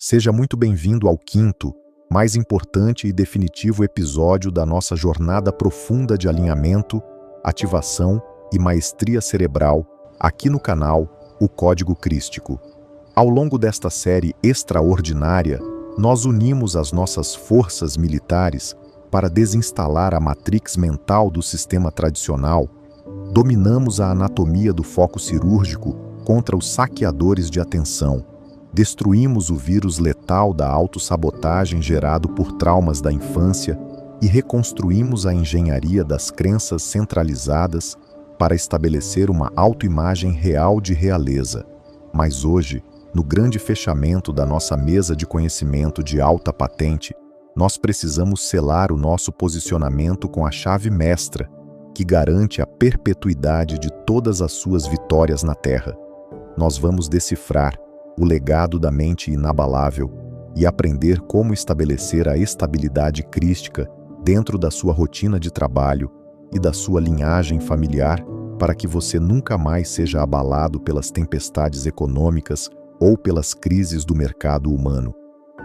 Seja muito bem-vindo ao quinto, mais importante e definitivo episódio da nossa jornada profunda de alinhamento, ativação e maestria cerebral, aqui no canal O Código Crístico. Ao longo desta série extraordinária, nós unimos as nossas forças militares para desinstalar a matrix mental do sistema tradicional, dominamos a anatomia do foco cirúrgico contra os saqueadores de atenção, destruímos o vírus letal da autossabotagem gerado por traumas da infância e reconstruímos a engenharia das crenças centralizadas para estabelecer uma autoimagem real de realeza. Mas hoje, no grande fechamento da nossa mesa de conhecimento de alta patente, nós precisamos selar o nosso posicionamento com a chave mestra, que garante a perpetuidade de todas as suas vitórias na Terra. Nós vamos decifrar o legado da mente inabalável e aprender como estabelecer a estabilidade crística dentro da sua rotina de trabalho e da sua linhagem familiar para que você nunca mais seja abalado pelas tempestades econômicas ou pelas crises do mercado humano.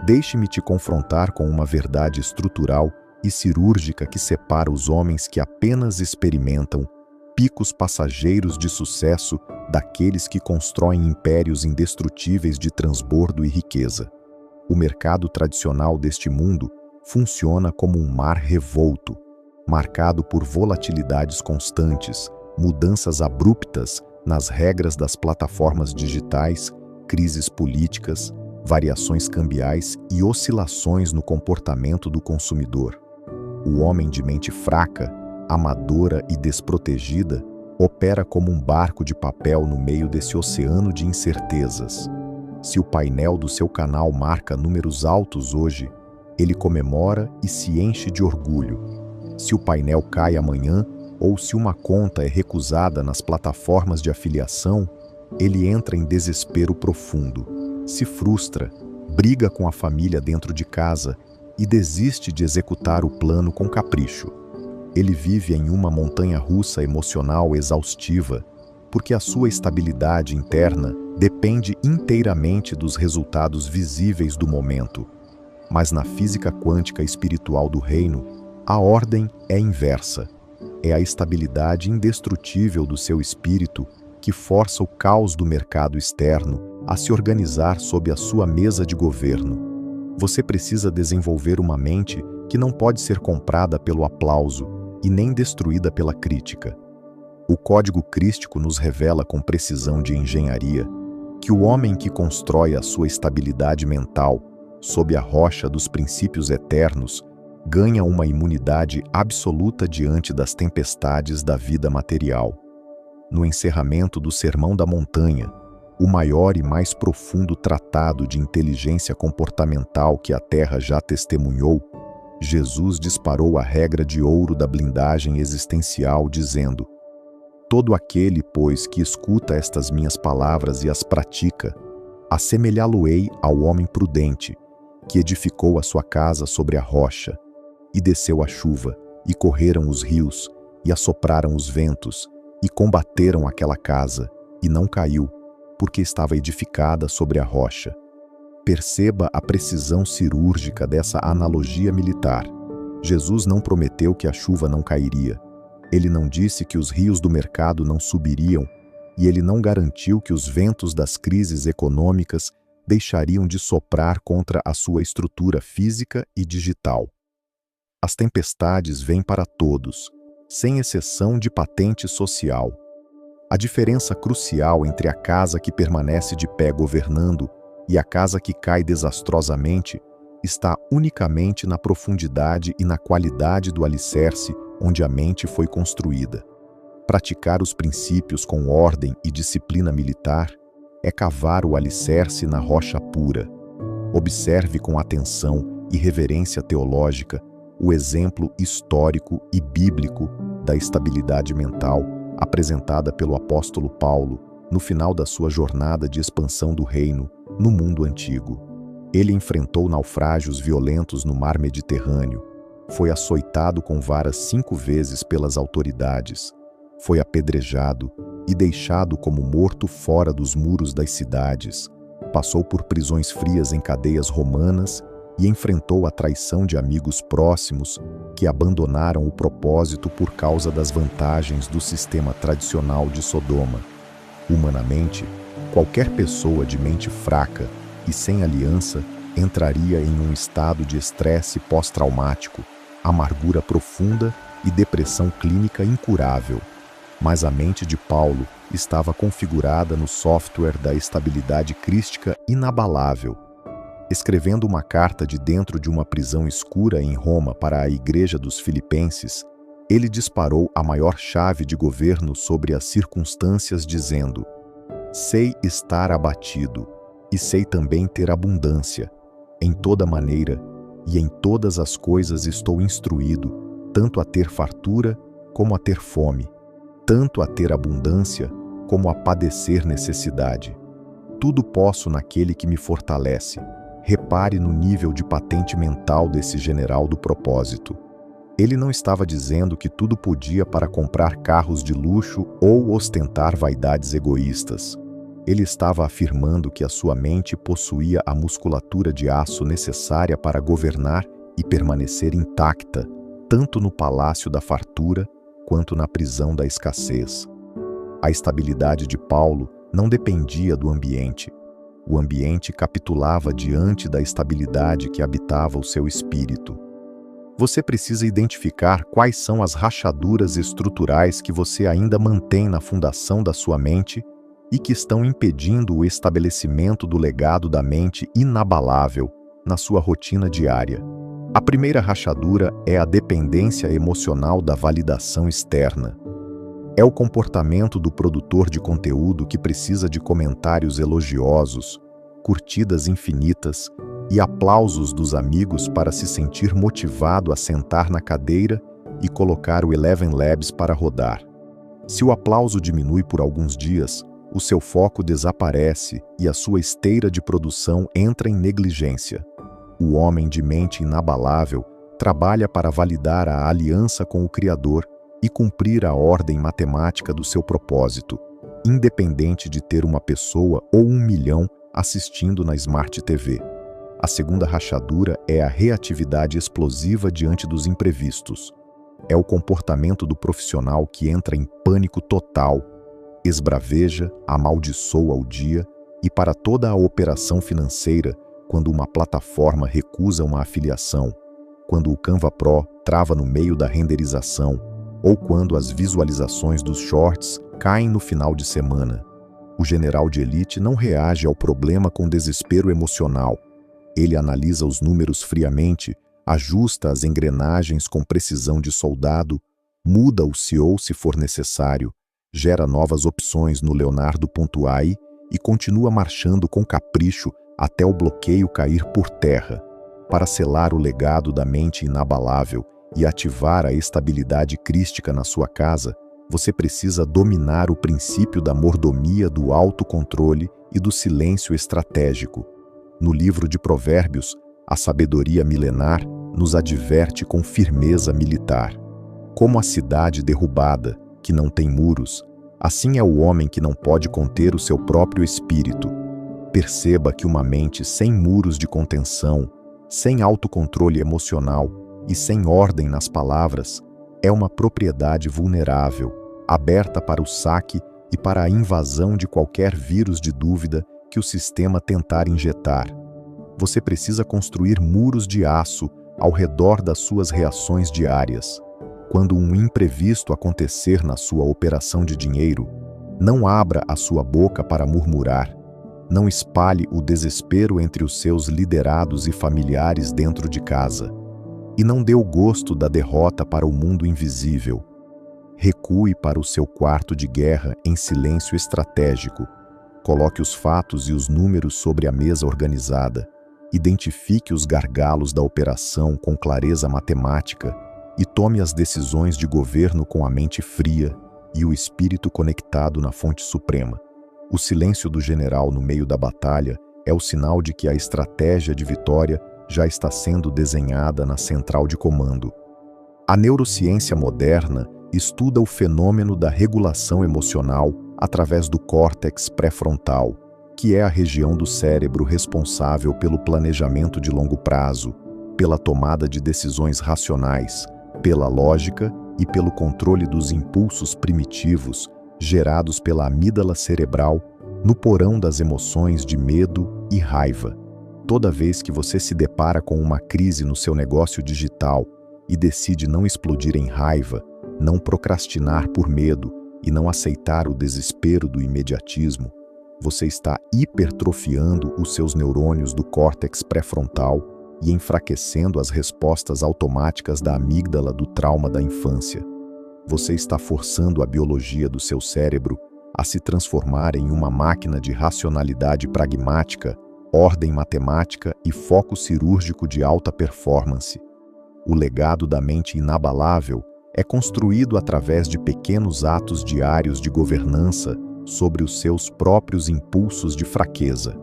Deixe-me te confrontar com uma verdade estrutural e cirúrgica que separa os homens que apenas experimentam picos passageiros de sucesso daqueles que constroem impérios indestrutíveis de transbordo e riqueza. O mercado tradicional deste mundo funciona como um mar revolto, marcado por volatilidades constantes, mudanças abruptas nas regras das plataformas digitais, crises políticas, variações cambiais e oscilações no comportamento do consumidor. O homem de mente fraca, amadora e desprotegida, opera como um barco de papel no meio desse oceano de incertezas. Se o painel do seu canal marca números altos hoje, ele comemora e se enche de orgulho. Se o painel cai amanhã, ou se uma conta é recusada nas plataformas de afiliação, ele entra em desespero profundo, se frustra, briga com a família dentro de casa e desiste de executar o plano com capricho. Ele vive em uma montanha-russa emocional exaustiva, porque a sua estabilidade interna depende inteiramente dos resultados visíveis do momento. Mas na física quântica espiritual do reino, a ordem é inversa. É a estabilidade indestrutível do seu espírito que força o caos do mercado externo a se organizar sob a sua mesa de governo. Você precisa desenvolver uma mente que não pode ser comprada pelo aplauso e nem destruída pela crítica. O Código Crístico nos revela com precisão de engenharia que o homem que constrói a sua estabilidade mental sob a rocha dos princípios eternos ganha uma imunidade absoluta diante das tempestades da vida material. No encerramento do Sermão da Montanha, o maior e mais profundo tratado de inteligência comportamental que a Terra já testemunhou, Jesus disparou a regra de ouro da blindagem existencial, dizendo: todo aquele, pois, que escuta estas minhas palavras e as pratica, assemelhá-lo-ei ao homem prudente, que edificou a sua casa sobre a rocha, e desceu a chuva, e correram os rios, e assopraram os ventos, e combateram aquela casa, e não caiu, porque estava edificada sobre a rocha. Perceba a precisão cirúrgica dessa analogia militar. Jesus não prometeu que a chuva não cairia. Ele não disse que os rios do mercado não subiriam, e ele não garantiu que os ventos das crises econômicas deixariam de soprar contra a sua estrutura física e digital. As tempestades vêm para todos, sem exceção de patente social. A diferença crucial entre a casa que permanece de pé governando e a casa que cai desastrosamente está unicamente na profundidade e na qualidade do alicerce onde a mente foi construída. Praticar os princípios com ordem e disciplina militar é cavar o alicerce na rocha pura. Observe com atenção e reverência teológica o exemplo histórico e bíblico da estabilidade mental apresentada pelo apóstolo Paulo no final da sua jornada de expansão do reino no mundo antigo. Ele enfrentou naufrágios violentos no mar Mediterrâneo, foi açoitado com varas 5 vezes pelas autoridades, foi apedrejado e deixado como morto fora dos muros das cidades, passou por prisões frias em cadeias romanas e enfrentou a traição de amigos próximos que abandonaram o propósito por causa das vantagens do sistema tradicional de Sodoma. Humanamente, qualquer pessoa de mente fraca e sem aliança entraria em um estado de estresse pós-traumático, amargura profunda e depressão clínica incurável. Mas a mente de Paulo estava configurada no software da estabilidade crística inabalável. Escrevendo uma carta de dentro de uma prisão escura em Roma para a igreja dos Filipenses, ele disparou a maior chave de governo sobre as circunstâncias, dizendo: sei estar abatido, e sei também ter abundância. Em toda maneira, e em todas as coisas estou instruído, tanto a ter fartura como a ter fome, tanto a ter abundância como a padecer necessidade. Tudo posso naquele que me fortalece. Repare no nível de patente mental desse general do propósito. Ele não estava dizendo que tudo podia para comprar carros de luxo ou ostentar vaidades egoístas. Ele estava afirmando que a sua mente possuía a musculatura de aço necessária para governar e permanecer intacta, tanto no palácio da fartura quanto na prisão da escassez. A estabilidade de Paulo não dependia do ambiente. O ambiente capitulava diante da estabilidade que habitava o seu espírito. Você precisa identificar quais são as rachaduras estruturais que você ainda mantém na fundação da sua mente e que estão impedindo o estabelecimento do legado da mente inabalável na sua rotina diária. A primeira rachadura é a dependência emocional da validação externa. É o comportamento do produtor de conteúdo que precisa de comentários elogiosos, curtidas infinitas e aplausos dos amigos para se sentir motivado a sentar na cadeira e colocar o Eleven Labs para rodar. Se o aplauso diminui por alguns dias, o seu foco desaparece e a sua esteira de produção entra em negligência. O homem de mente inabalável trabalha para validar a aliança com o Criador e cumprir a ordem matemática do seu propósito, independente de ter uma pessoa ou 1 milhão assistindo na Smart TV. A segunda rachadura é a reatividade explosiva diante dos imprevistos. É o comportamento do profissional que entra em pânico total, esbraveja, amaldiçoa o dia e para toda a operação financeira quando uma plataforma recusa uma afiliação, quando o Canva Pro trava no meio da renderização ou quando as visualizações dos shorts caem no final de semana. O general de elite não reage ao problema com desespero emocional. Ele analisa os números friamente, ajusta as engrenagens com precisão de soldado, muda o CEO se for necessário, gera novas opções no Leonardo.ai e continua marchando com capricho até o bloqueio cair por terra. Para selar o legado da mente inabalável e ativar a estabilidade crística na sua casa, você precisa dominar o princípio da mordomia, do autocontrole e do silêncio estratégico. No livro de Provérbios, a sabedoria milenar nos adverte com firmeza militar. Como a cidade derrubada, que não tem muros, assim é o homem que não pode conter o seu próprio espírito. Perceba que uma mente sem muros de contenção, sem autocontrole emocional e sem ordem nas palavras, é uma propriedade vulnerável, aberta para o saque e para a invasão de qualquer vírus de dúvida que o sistema tentar injetar. Você precisa construir muros de aço ao redor das suas reações diárias. Quando um imprevisto acontecer na sua operação de dinheiro, não abra a sua boca para murmurar. Não espalhe o desespero entre os seus liderados e familiares dentro de casa. E não dê o gosto da derrota para o mundo invisível. Recue para o seu quarto de guerra em silêncio estratégico. Coloque os fatos e os números sobre a mesa organizada. Identifique os gargalos da operação com clareza matemática e tome as decisões de governo com a mente fria e o espírito conectado na fonte suprema. O silêncio do general no meio da batalha é o sinal de que a estratégia de vitória já está sendo desenhada na central de comando. A neurociência moderna estuda o fenômeno da regulação emocional através do córtex pré-frontal, que é a região do cérebro responsável pelo planejamento de longo prazo, pela tomada de decisões racionais, pela lógica e pelo controle dos impulsos primitivos gerados pela amígdala cerebral no porão das emoções de medo e raiva. Toda vez que você se depara com uma crise no seu negócio digital e decide não explodir em raiva, não procrastinar por medo e não aceitar o desespero do imediatismo, você está hipertrofiando os seus neurônios do córtex pré-frontal e enfraquecendo as respostas automáticas da amígdala do trauma da infância. Você está forçando a biologia do seu cérebro a se transformar em uma máquina de racionalidade pragmática, ordem matemática e foco cirúrgico de alta performance. O legado da mente inabalável é construído através de pequenos atos diários de governança sobre os seus próprios impulsos de fraqueza.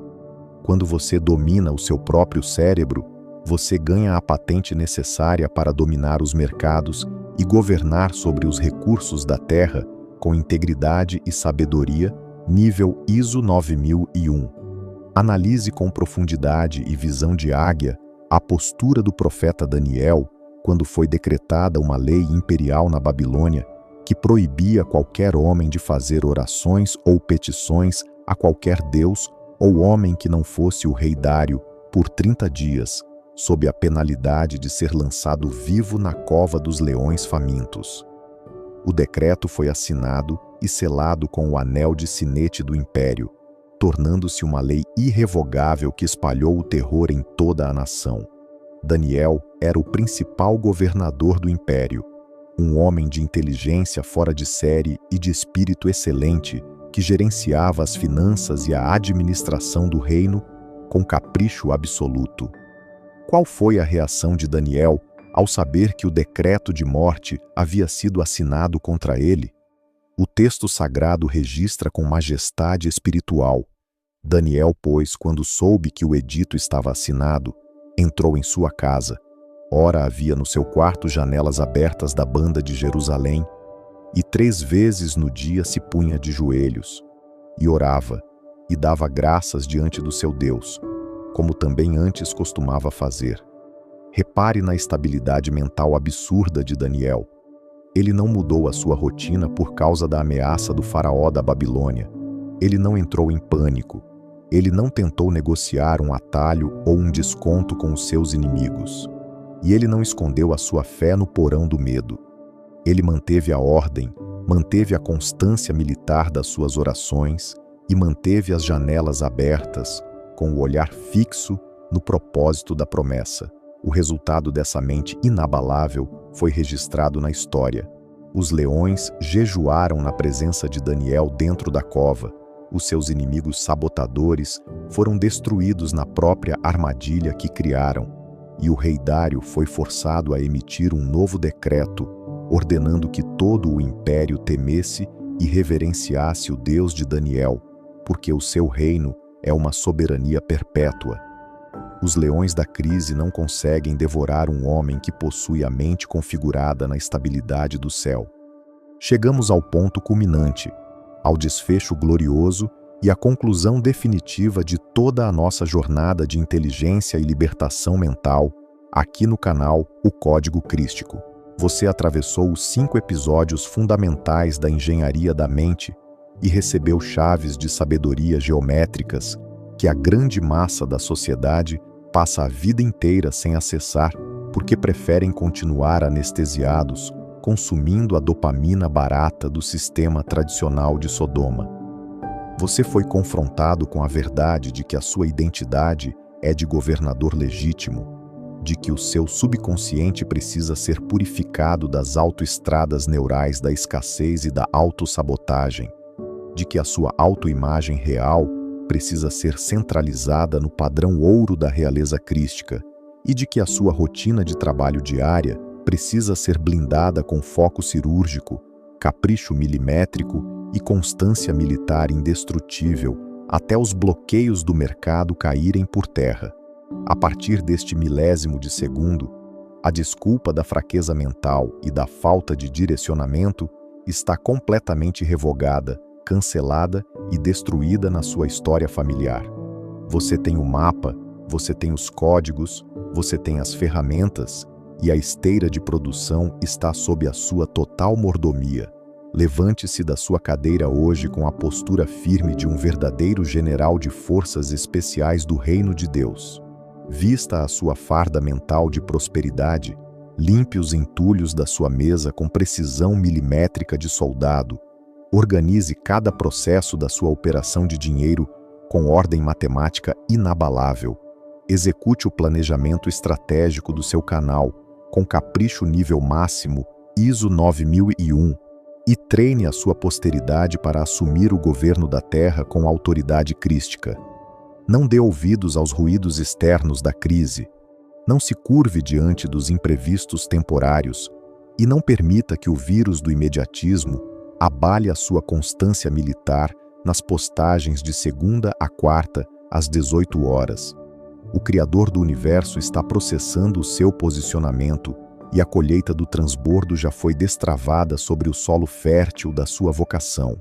Quando você domina o seu próprio cérebro, você ganha a patente necessária para dominar os mercados e governar sobre os recursos da Terra com integridade e sabedoria, nível ISO 9001. Analise com profundidade e visão de águia a postura do profeta Daniel quando foi decretada uma lei imperial na Babilônia que proibia qualquer homem de fazer orações ou petições a qualquer deus ou homem que não fosse o rei Dário por 30 dias, sob a penalidade de ser lançado vivo na cova dos leões famintos. O decreto foi assinado e selado com o anel de sinete do império, tornando-se uma lei irrevogável que espalhou o terror em toda a nação. Daniel era o principal governador do império, um homem de inteligência fora de série e de espírito excelente que gerenciava as finanças e a administração do reino com capricho absoluto. Qual foi a reação de Daniel ao saber que o decreto de morte havia sido assinado contra ele? O texto sagrado registra com majestade espiritual. Daniel, pois, quando soube que o edito estava assinado, entrou em sua casa. Ora, havia no seu quarto janelas abertas da banda de Jerusalém, e 3 vezes no dia se punha de joelhos, e orava, e dava graças diante do seu Deus, como também antes costumava fazer. Repare na estabilidade mental absurda de Daniel. Ele não mudou a sua rotina por causa da ameaça do faraó da Babilônia. Ele não entrou em pânico. Ele não tentou negociar um atalho ou um desconto com os seus inimigos. E ele não escondeu a sua fé no porão do medo. Ele manteve a ordem, manteve a constância militar das suas orações e manteve as janelas abertas, com o olhar fixo no propósito da promessa. O resultado dessa mente inabalável foi registrado na história. Os leões jejuaram na presença de Daniel dentro da cova. Os seus inimigos sabotadores foram destruídos na própria armadilha que criaram, e o rei Dário foi forçado a emitir um novo decreto, ordenando que todo o império temesse e reverenciasse o Deus de Daniel, porque o seu reino é uma soberania perpétua. Os leões da crise não conseguem devorar um homem que possui a mente configurada na estabilidade do céu. Chegamos ao ponto culminante, ao desfecho glorioso e à conclusão definitiva de toda a nossa jornada de inteligência e libertação mental, aqui no canal O Código Crístico. Você atravessou os 5 episódios fundamentais da engenharia da mente e recebeu chaves de sabedoria geométricas que a grande massa da sociedade passa a vida inteira sem acessar porque preferem continuar anestesiados, consumindo a dopamina barata do sistema tradicional de Sodoma. Você foi confrontado com a verdade de que a sua identidade é de governador legítimo, de que o seu subconsciente precisa ser purificado das autoestradas neurais da escassez e da autossabotagem, de que a sua autoimagem real precisa ser centralizada no padrão ouro da realeza crística e de que a sua rotina de trabalho diária precisa ser blindada com foco cirúrgico, capricho milimétrico e constância militar indestrutível até os bloqueios do mercado caírem por terra. A partir deste milésimo de segundo, a desculpa da fraqueza mental e da falta de direcionamento está completamente revogada cancelada e destruída na sua história familiar. Você tem o mapa, você tem os códigos, você tem as ferramentas e a esteira de produção está sob a sua total mordomia. Levante-se da sua cadeira hoje com a postura firme de um verdadeiro general de forças especiais do Reino de Deus. Vista a sua farda mental de prosperidade, limpe os entulhos da sua mesa com precisão milimétrica de soldado, organize cada processo da sua operação de dinheiro com ordem matemática inabalável, execute o planejamento estratégico do seu canal com capricho nível máximo ISO 9001 e treine a sua posteridade para assumir o governo da Terra com autoridade crística. Não dê ouvidos aos ruídos externos da crise. Não se curve diante dos imprevistos temporários e não permita que o vírus do imediatismo abale a sua constância militar nas postagens de segunda a quarta às 18 horas. O Criador do Universo está processando o seu posicionamento e a colheita do transbordo já foi destravada sobre o solo fértil da sua vocação.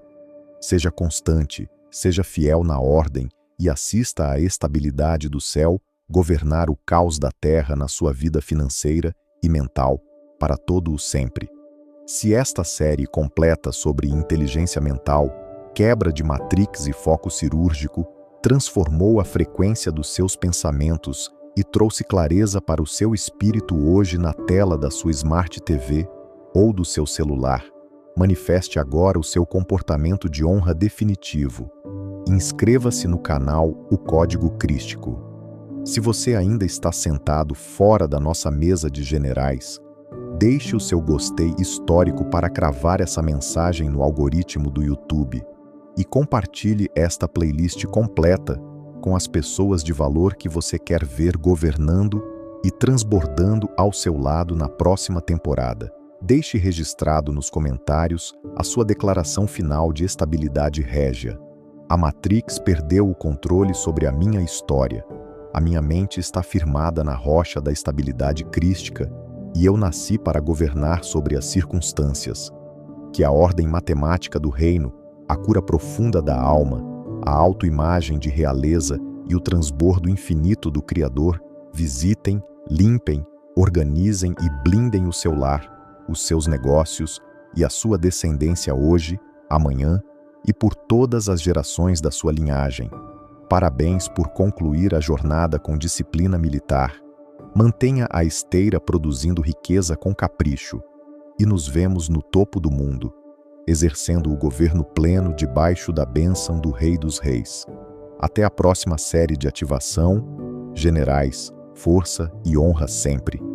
Seja constante, seja fiel na ordem e assista à estabilidade do céu governar o caos da terra na sua vida financeira e mental para todo o sempre. Se esta série completa sobre inteligência mental, quebra de matrix e foco cirúrgico, transformou a frequência dos seus pensamentos e trouxe clareza para o seu espírito hoje na tela da sua Smart TV ou do seu celular, manifeste agora o seu comportamento de honra definitivo. Inscreva-se no canal O Código Crístico. Se você ainda está sentado fora da nossa mesa de generais, deixe o seu gostei histórico para cravar essa mensagem no algoritmo do YouTube e compartilhe esta playlist completa com as pessoas de valor que você quer ver governando e transbordando ao seu lado na próxima temporada. Deixe registrado nos comentários a sua declaração final de estabilidade régia. A Matrix perdeu o controle sobre a minha história. A minha mente está firmada na rocha da estabilidade crística e eu nasci para governar sobre as circunstâncias. Que a ordem matemática do reino, a cura profunda da alma, a autoimagem de realeza e o transbordo infinito do Criador visitem, limpem, organizem e blindem o seu lar, os seus negócios e a sua descendência hoje, amanhã e por todas as gerações da sua linhagem. Parabéns por concluir a jornada com disciplina militar. Mantenha a esteira produzindo riqueza com capricho e nos vemos no topo do mundo, exercendo o governo pleno debaixo da bênção do Rei dos Reis. Até a próxima série de ativação, generais, força e honra sempre.